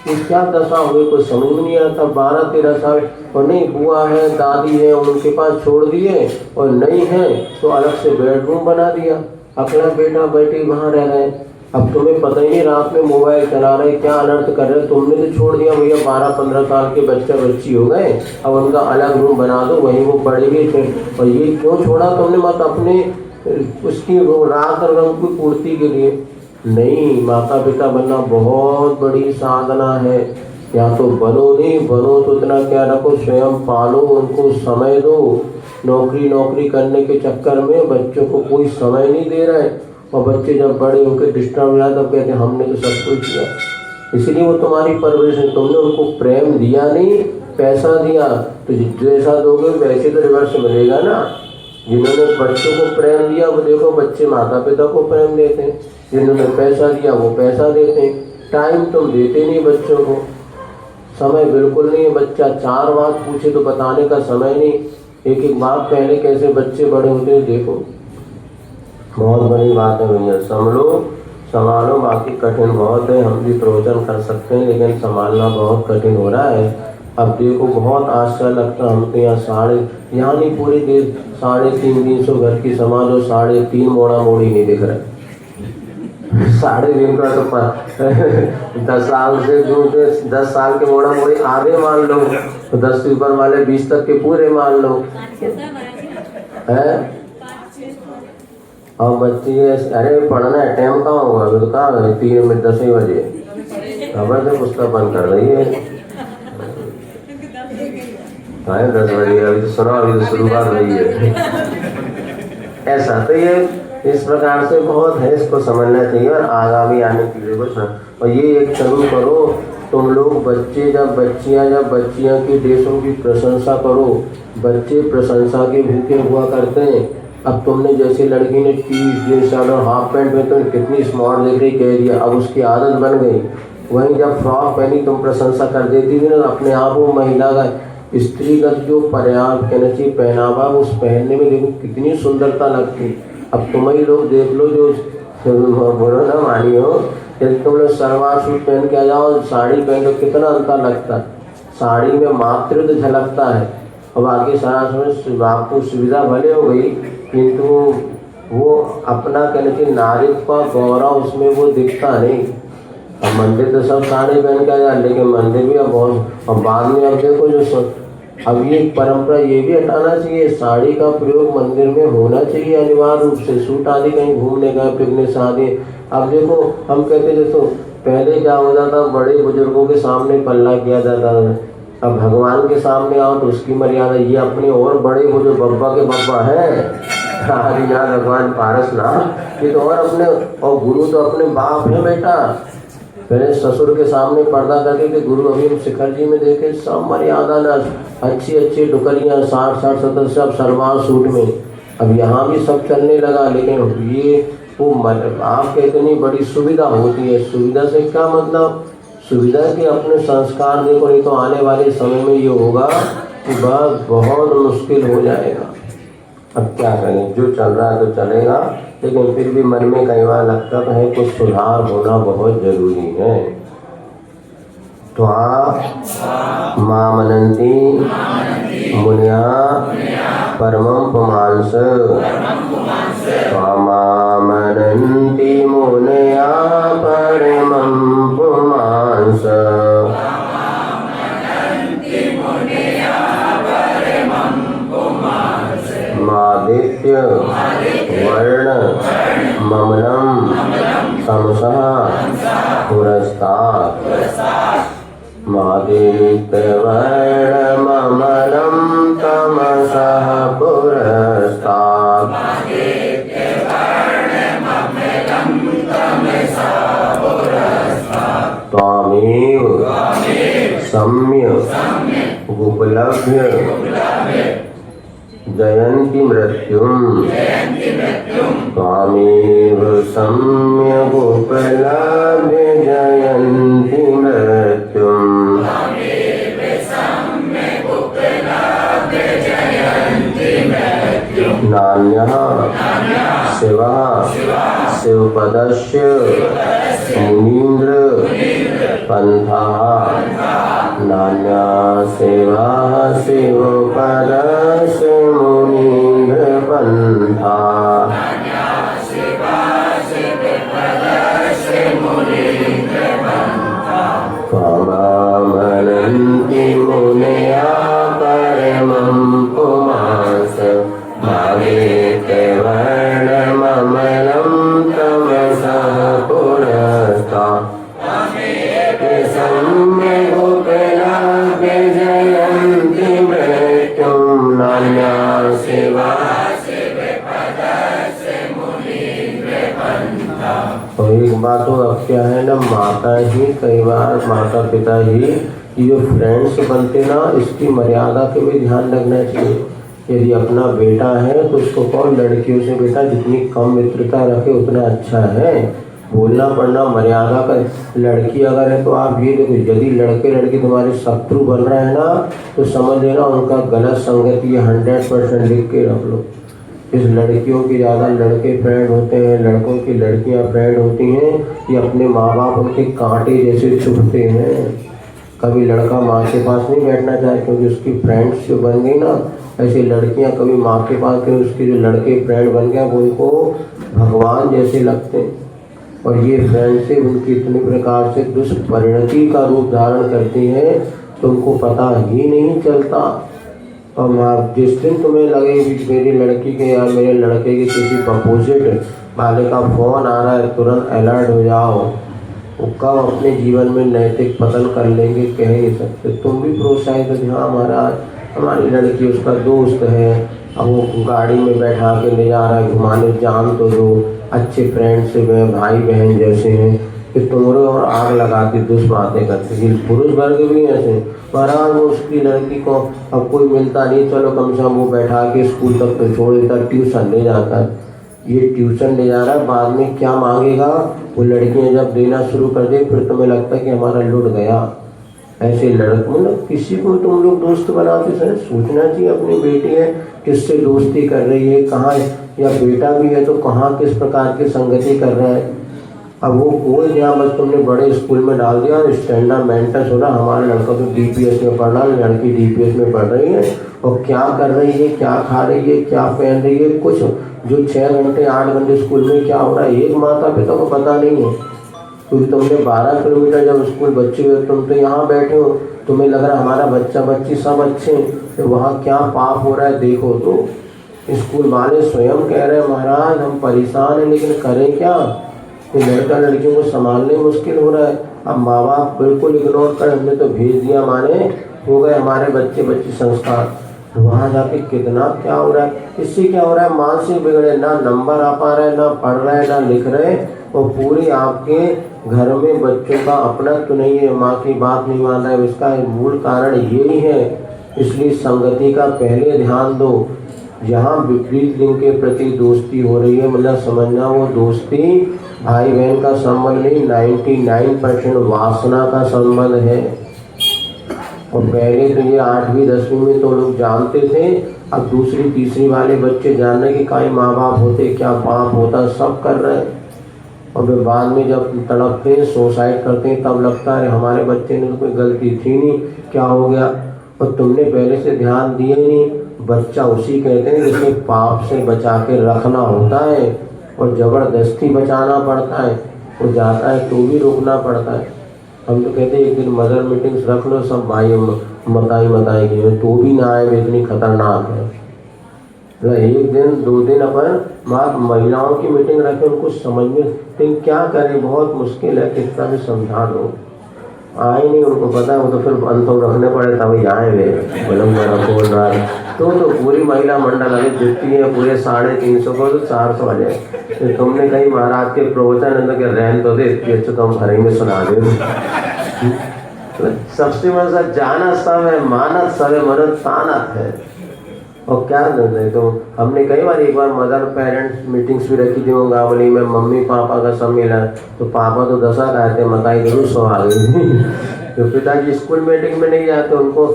A: ये क्या दशा हुई कुछ समझ में नहीं आता। 12-13 साल और नहीं, बुआ है दादी है उनके पास छोड़ दिए, और नहीं है तो अलग से बेडरूम बना दिया, अकेला बेटा बेटी वहाँ रह रहे। अब तुम्हें पता ही नहीं, रात में मोबाइल चला रहे, क्या अनर्थ कर रहे। तुमने तो छोड़ दिया भैया, 12-15 साल के बच्चा बच्ची हो गए, अब उनका अलग रूम बना दो, वहीं वो पढ़ेंगे फिर। और ये क्यों छोड़ा तुमने, मत अपने उसकी रात रंग की पूर्ति के लिए। नहीं, माता पिता बनना बहुत बड़ी साधना है। या तो बनो, नहीं बनो तो इतना क्या रखो, स्वयं पालो, उनको समय दो। नौकरी करने के चक्कर में बच्चों को कोई समय नहीं दे रहा है, और बच्चे जब बड़े होकर डिस्टर्ब हो जाते तब कहते हैं हमने तो सब कुछ किया। इसलिए वो तुम्हारी परवरिश है, तुमने उनको प्रेम दिया नहीं, पैसा दिया, तो जैसा दोगे वैसे तो रिवर्स मिलेगा ना। जिन्होंने बच्चों को प्रेम दिया वो देखो बच्चे माता पिता को प्रेम देते हैं, जिन्होंने पैसा दिया वो पैसा देते हैं। टाइम तुम देते नहीं बच्चों को, समय बिल्कुल नहीं है। बच्चा 4 बात पूछे तो बताने का समय नहीं। एक बात पहले कैसे बच्चे बड़े होते हैं देखो, बहुत बड़ी बात है भैया। संभालो, बाकी कठिन बहुत है। हम भी प्रवचन कर सकते हैं, लेकिन संभालना बहुत कठिन हो रहा है। अब देखो बहुत आश्चर्य लगता, हम तो यहाँ नहीं पूरे देश 350 घर की समाज और 3.5 मोड़ा मोड़ी नहीं दिख रहा। 3.5 का तो 10 साल से जो 10 साल के मोड़ा मोड़ी आधे मान लो, तो 10 से ऊपर वाले 20 तक के पूरे मान लो है। और बच्चे अरे पढ़ना है, टाइम कहाँ होगा, अभी तो कहाँ 3 में 10 ही बजे खबर से पुस्तक बंद कर रही है। 10 बजे अभी तो सुना, अभी तो शुरुआत हुई है। ऐसा तो इस प्रकार से बहुत है, इसको समझना चाहिए और आगामी आने पीढ़ी को समझ। और ये एक शुरू करो, तुम लोग बच्चे जब बच्चियां की देशों की प्रशंसा करो, बच्चे प्रशंसा के भूखे हुआ करते हैं। अब तुमने जैसे लड़की ने 30 दिन साल और हाफ पैंट में तो कितनी स्मार्ट दिख रही कह दिया, अब उसकी आदत बन गई। वहीं जब फ्रॉक पहनी तुम प्रशंसा कर देती थी ना, अपने आप वो महिला का स्त्रीगत जो पर्याप्त कहना चाहिए पहनावा, उस पहनने में देखो कितनी सुंदरता लगती। अब तुम ही लोग देख लो, जो बोलो ना मानी हो, यदि तुम लोग सलवार सूट पहन के आ जाओ, साड़ी पहन तो कितना अंतर लगता है। साड़ी में मातृत्व झलकता है और बाकी सारा समय आपको सुविधा भले हो गई, किंतु वो अपना कहना चाहिए नारित्व का गौरव उसमें वो दिखता नहीं। अब मंदिर तो सब साड़ी पहन के आ जाए, लेकिन मंदिर भी अब बहुत, और बाद में अब देखो जो अब ये परंपरा ये भी हटाना चाहिए, साड़ी का प्रयोग मंदिर में होना चाहिए अनिवार्य रूप से। सूट आदि कहीं घूमने गए, पिकनिक शादी, अब देखो हम कहते देखो पहले क्या होता था, बड़े बुजुर्गों के सामने पल्ला किया जाता था। अब भगवान के सामने आओ तो उसकी मर्यादा, ये अपने और बड़े बुजुर्ग बब्बा के बब्बा है, आदिनाथ भगवान पारसनाथ, ये तो और अपने, और गुरु तो अपने बाप है बेटा। पहले ससुर के सामने पर्दा करके कि गुरु अभी हम शिखर जी में देखे सब मर्यादा न, अच्छी डुकलियाँ 60-60 70 सब सलवार सूट में। अब यहाँ भी सब चलने लगा, लेकिन ये वो आपके इतनी बड़ी सुविधा होती है। सुविधा से क्या मतलब, सुविधा के अपने संस्कार देखो, नहीं तो आने वाले समय में ये होगा कि बस बहुत मुश्किल हो जाएगा। अब क्या करें, जो चल रहा है तो चलेगा, लेकिन फिर भी मन में कई बार लगता है कुछ सुधार होना बहुत जरूरी है। त्वा मामनन्ति मुनिया परमं पुमांस, त्वा मामनन्ति मुनिया परमं पुमांस, मादित्य वर्ण ममलम तमसः पुरस्तात्, मादित्य वर्ण ममलम तमसः पुरस्तात्, त्वामेव सम्यक् उपलभ्य जयन्ति मृत्युं, त्वामेव सम्यक् उपलभ्य जयन्ति मृत्युं, नान्यः शिवः शिवपदस्य मुनीन्द्र पंथः, नान्या सेवा शिवपदस्य मुनीन्द्र पंथा, त्वामामनन्ति मुनयः परमं पुमांस, मादित्य वर्णममलं तमसः पुरस्तात्, सम्यक् उपलभ्य जयन्ति मृत्युं, नान्या सेवा। तो एक बात तो अब क्या है ना, माता ही कई बार माता पिता ही ये जो फ्रेंड्स बनते ना, इसकी मर्यादा के भी ध्यान रखना चाहिए। यदि अपना बेटा है तो उसको कौन लड़कियों से बेटा जितनी कम मित्रता रखे उतना अच्छा है, बोलना पढ़ना मर्यादा का। लड़की अगर है तो आप ये देखो, यदि लड़के तुम्हारे शत्रु बन रहे हैं ना, तो समझ लेना उनका गलत संगति 100% लिख के रख लो। इस लड़कियों की ज़्यादा लड़के फ्रेंड होते हैं, लड़कों की लड़कियां फ्रेंड होती हैं, ये अपने माँ बाप उनके कांटे जैसे चुभते हैं। कभी लड़का माँ के पास नहीं बैठना चाहे क्योंकि उसकी फ्रेंड्स जो बन गई ना, ऐसे लड़कियां कभी माँ के पास, क्योंकि उसके जो लड़के फ्रेंड बन गए वो उनको भगवान जैसे लगते हैं। और ये फ्रेंडशिप उनकी इतनी प्रकार से दुष्परिणति का रूप धारण करती है तो उनको पता ही नहीं चलता। और जिस दिन तुम्हें लगे कि मेरी लड़की के या मेरे लड़के के किसी अपोजिट वाले का फ़ोन आ रहा है, तुरंत अलर्ट हो जाओ। वो कब अपने जीवन में नैतिक पतन कर लेंगे कह नहीं सकते। तुम भी प्रोत्साहित हो, हाँ हमारी लड़की उसका दोस्त है, अब वो गाड़ी में बैठा के ले जा रहा है घुमाने, जान तो दो, अच्छे फ्रेंड से वे भाई बहन जैसे हैं कि तुम्हारे और आग लगाती दुष्बातें करते। कि पुरुष वर्ग भी ऐसे महाराज, वो उसकी लड़की को अब कोई मिलता नहीं, चलो कम से कम वो बैठा के स्कूल तक तो छोड़ देता, ट्यूशन ले जाता है। ये ट्यूशन ले जा रहा है, बाद में क्या मांगेगा वो लड़कियां जब देना शुरू कर दे, फिर तुम्हें लगता है कि हमारा लुट गया। ऐसे लड़के मतलब किसी को तुम लोग दोस्त बनाते सर सोचना चाहिए अपनी बेटी है किससे दोस्ती कर रही है, कहाँ, या बेटा भी है तो कहाँ किस प्रकार की संगति कर रहा है। अब वो कोई यहाँ बस तुमने बड़े स्कूल में डाल दिया, स्टैंडर्ड मेंटेन हो रहा, हमारा लड़का तो डीपीएस में पढ़ रहा है, लड़की डीपीएस में पढ़ रही है, और क्या कर रही है, क्या खा रही है, क्या पहन रही है, कुछ जो 6 घंटे 8 घंटे स्कूल में क्या हो रहा है एक माता पिता को पता नहीं है। क्योंकि तुमने 12 किलोमीटर जब स्कूल बच्चे हुए, तुम तो यहाँ बैठे हो, तुम्हें लग रहा है हमारा बच्चा बच्ची सब अच्छे हैं, तो वहाँ क्या पाप हो रहा है देखो। तो स्कूल वाले स्वयं कह रहे हैं महाराज हम परेशान हैं, लेकिन करें क्या, कि लड़का लड़कियों को संभालने मुश्किल हो रहा है। अब माँ बाप बिल्कुल इग्नोर कर, हमने तो भेज दिया, माने हो गए हमारे बच्चे बच्ची संस्कार। वहाँ जाके कितना क्या हो रहा है, इससे क्या हो रहा है मानसिक बिगड़े, ना नंबर आ पा रहा है, ना पढ़ रहा है, ना लिख रहे, और पूरी आपके घर में बच्चों का अपना तो नहीं है, माँ की बात नहीं मान रहा है। इसका मूल कारण यही है। इसलिए संगति का पहले ध्यान दो। जहाँ विपरीत लिंग के प्रति दोस्ती हो रही है, मतलब समझना वो दोस्ती भाई बहन का संबंध नहीं, 99% वासना का संबंध है। और पहले तो ये 8वीं 10वीं में तो लोग जानते थे, अब दूसरी तीसरी वाले बच्चे जान रहे कि काई माँ बाप होते, क्या पाप होता, सब कर रहे हैं। और फिर बाद में जब तड़पते हैं, सुसाइड करते हैं, तब लगता है हमारे बच्चे ने तो कोई गलती थी नहीं, क्या हो गया, और तुमने पहले से ध्यान दिए नहीं। बच्चा उसी कहते हैं जिसे पाप से बचा के रखना होता है, और ज़बरदस्ती बचाना पड़ता है, वो जाता है तो भी रोकना पड़ता है। हम तो कहते हैं एक दिन मदर मीटिंग्स रख लो, सब भाई मताई की तो भी ना आए, इतनी खतरनाक है। तो एक दिन 2 दिन अपन महिलाओं की मीटिंग रखें, उनको समझ में, लेकिन क्या करें बहुत मुश्किल है, कितना भी समझा दो आए नहीं, उनको पता है, वो तो फिर अंतों रखने पड़े तभी आए वे बोलो मेरा बोल रहा है। तो पूरी महिला मंडल अभी जितनी है पूरे 350 को तो 400 आ जाए। तो तुमने कहीं महाराज के प्रवचन के रहन तो दे, अच्छा तुम घर में सुना दे। सबसे मजा जाना सब है, मानत सब है, मनत तानत है। और क्या करते तो हमने कई बार एक बार मदर पेरेंट्स मीटिंग्स भी रखी थी गावली में, मम्मी पापा का सम्मेलन, तो पापा तो 10 कहते, मताई जरूर 100 आ गई थी। तो पिताजी स्कूल मीटिंग में नहीं जाते, उनको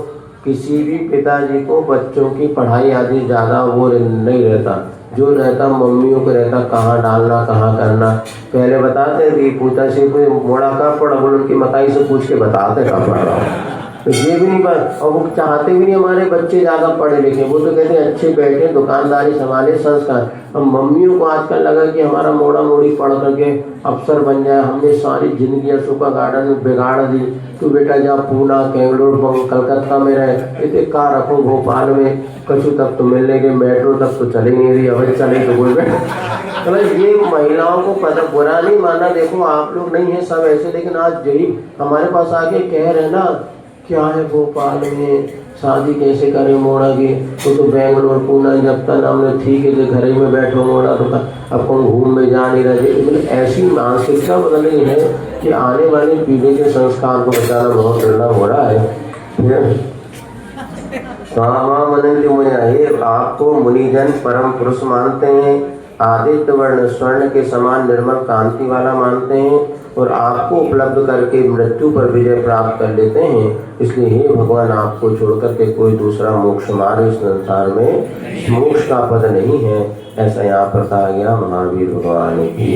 A: किसी भी पिताजी को बच्चों की पढ़ाई आदि ज़्यादा वो नहीं रहता, जो रहता मम्मियों को रहता, कहाँ डालना कहाँ करना। पहले बताते थे पूछा से कोई मोड़ा का पढ़ा, बोल उनकी मताई से पूछ के बताते कहाँ पढ़ रहा हूँ। तो ये भी नहीं पढ़, और वो चाहते भी नहीं हमारे बच्चे ज़्यादा पढ़े लिखे, वो तो कहते हैं अच्छे बैठे दुकानदारी संभाले संस्कार। अब मम्मियों को आजकल लगा कि हमारा मोड़ा मोड़ी पढ़ करके अफसर बन जाए, हमने सारी जिंदगी अशोका गार्डन में बिगाड़ दी। तो बेटा जा पूना बेंगलोर कलकत्ता में रहे, इतने कार रखो भोपाल में, कछु तक तो मिलने के मेट्रो तक तो चले नहीं रही, अभी चले तो कोई तो ये महिलाओं को पता, बुरा नहीं माना, देखो आप लोग नहीं है सब ऐसे, लेकिन आज यही हमारे पास आके कह रहे ना क्या है भोपाल में शादी कैसे करें मोड़ा की, तो बेंगलोर पूना जब तक हमने ठीक है जो घर ही में बैठो मोड़ा तो अब कौन घूम में जा नहीं रहे। मतलब ऐसी मानसिकता बदल रही है कि आने वाली पीढ़ी के संस्कार को बचाना बहुत दुर्लभ हो रहा है। आपको मुनिजन परम पुरुष मानते हैं, आदित्य वर्ण स्वर्ण के समान निर्मल कांति वाला मानते हैं, और आपको उपलब्ध करके मृत्यु पर विजय प्राप्त कर लेते हैं। इसलिए हे भगवान आपको छोड़कर के कोई दूसरा मोक्ष मार्ग इस संसार में मोक्ष का पद नहीं है। ऐसा यहाँ पर कहा गया। महावीर भगवान की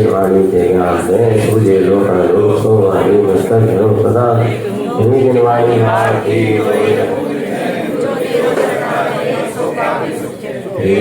A: वाणी के ज्ञान से तुझे लोक सो वाणी मस्तक सदा वाणी हे